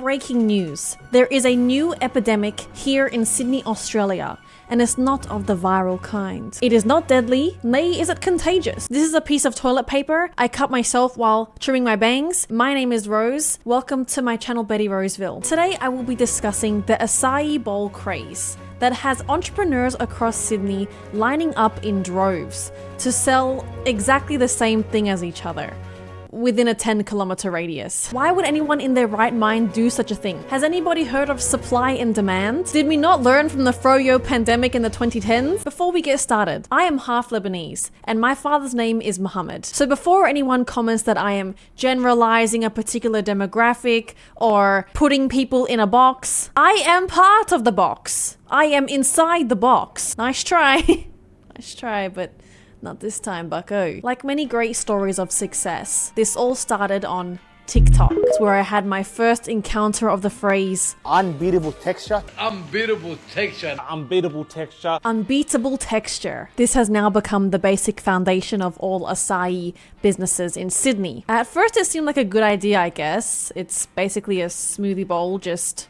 breaking news. There is a new epidemic here in Sydney, Australia, and it's not of the viral kind. It is not deadly, nay is it contagious. This is a piece of toilet paper I cut myself while trimming my bangs. My name is Rose. Welcome to my channel Betty Roseville. Today I will be discussing the acai bowl craze that has entrepreneurs across Sydney lining up in droves to sell exactly the same thing as each other within a 10-kilometer radius. Why would anyone in their right mind do such a thing? Has anybody heard of supply and demand? Did we not learn from the froyo pandemic in the 2010s? Before we get started, I am half Lebanese and my father's name is Muhammad. So before anyone comments that I am generalizing a particular demographic or putting people in a box, I am part of the box. I am inside the box. Nice try. Nice try, but not this time, bucko. Like many great stories of success, this all started on TikTok, where I had my first encounter of the phrase unbeatable texture. Unbeatable texture. Unbeatable texture. Unbeatable texture. This has now become the basic foundation of all acai businesses in Sydney. At first it seemed like a good idea, I guess. It's basically a smoothie bowl, just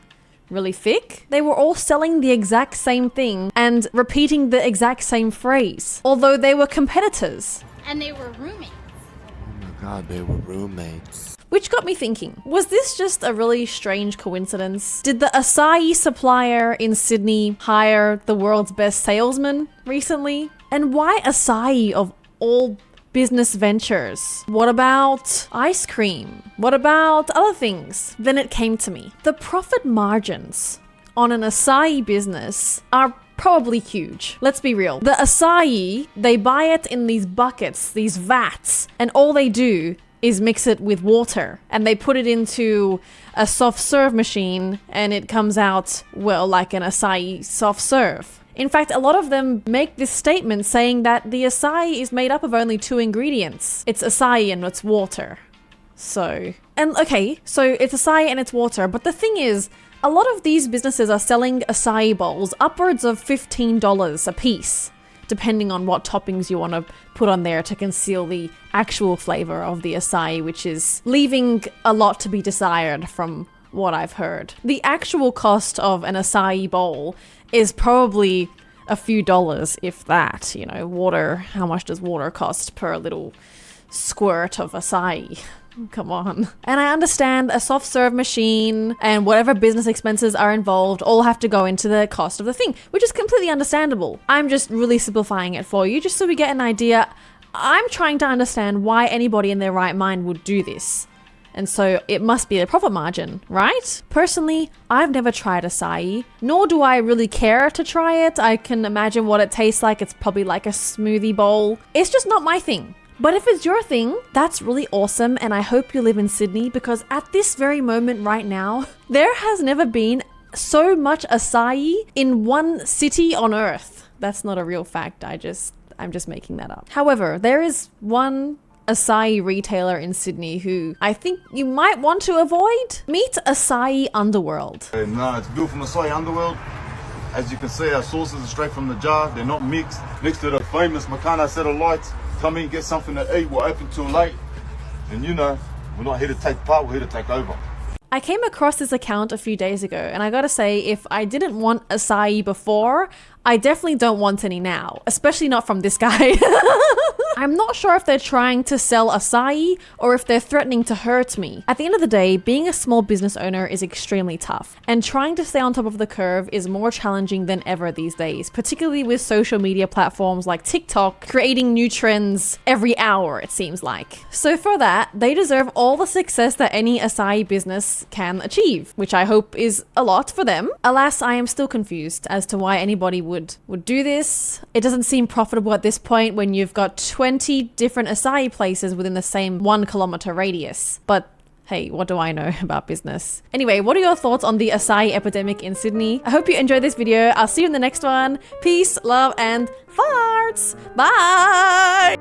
really thick. They were all selling the exact same thing and repeating the exact same phrase, although they were competitors. And they were roommates. Oh my god, they were roommates. Which got me thinking, was this just a really strange coincidence? Did the acai supplier in Sydney hire the world's best salesman recently? And why acai of all business ventures? What about ice cream? What about other things? Then it came to me. The profit margins on an acai business are probably huge. Let's be real. The acai, they buy it in these buckets, these vats, and all they do is mix it with water and they put it into a soft serve machine and it comes out, well, like an acai soft serve. In fact, a lot of them make this statement saying that the acai is made up of only 2 ingredients. It's acai and it's water. So it's acai and it's water. But the thing is, a lot of these businesses are selling acai bowls upwards of $15 a piece, depending on what toppings you want to put on there to conceal the actual flavor of the acai, which is leaving a lot to be desired from what I've heard. The actual cost of an acai bowl is probably a few dollars, if that. You know, water, how much does water cost per little squirt of acai? Come on. And I understand a soft serve machine and whatever business expenses are involved all have to go into the cost of the thing, which is completely understandable. I'm just really simplifying it for you, just so we get an idea. I'm trying to understand why anybody in their right mind would do this. And so it must be a profit margin, right? Personally, I've never tried acai, nor do I really care to try it. I can imagine what it tastes like. It's probably like a smoothie bowl. It's just not my thing. But if it's your thing, that's really awesome, and I hope you live in Sydney, because at this very moment right now, there has never been so much acai in one city on earth. That's not a real fact. I'm just making that up. However, there is one acai retailer in Sydney who I think you might want to avoid. Meet Acai Underworld. No, it's built from acai Underworld. As you can see, our sauces are straight from the jar. They're not mixed. Next to the famous Makana set of lights. Come in, get something to eat. We're open till late. And you know, we're not here to take part, we're here to take over. I came across this account a few days ago, and I gotta say, if I didn't want acai before, I definitely don't want any now, especially not from this guy. I'm not sure if they're trying to sell acai or if they're threatening to hurt me. At the end of the day, being a small business owner is extremely tough, and trying to stay on top of the curve is more challenging than ever these days, particularly with social media platforms like TikTok creating new trends every hour, it seems like. So for that, they deserve all the success that any acai business can achieve, which I hope is a lot for them. Alas, I am still confused as to why anybody would do this. It doesn't seem profitable at this point when you've got 20 different acai places within the same 1-kilometer radius. But hey, what do I know about business? Anyway, what are your thoughts on the acai epidemic in Sydney? I hope you enjoyed this video. I'll see you in the next one. Peace, love, and farts. Bye!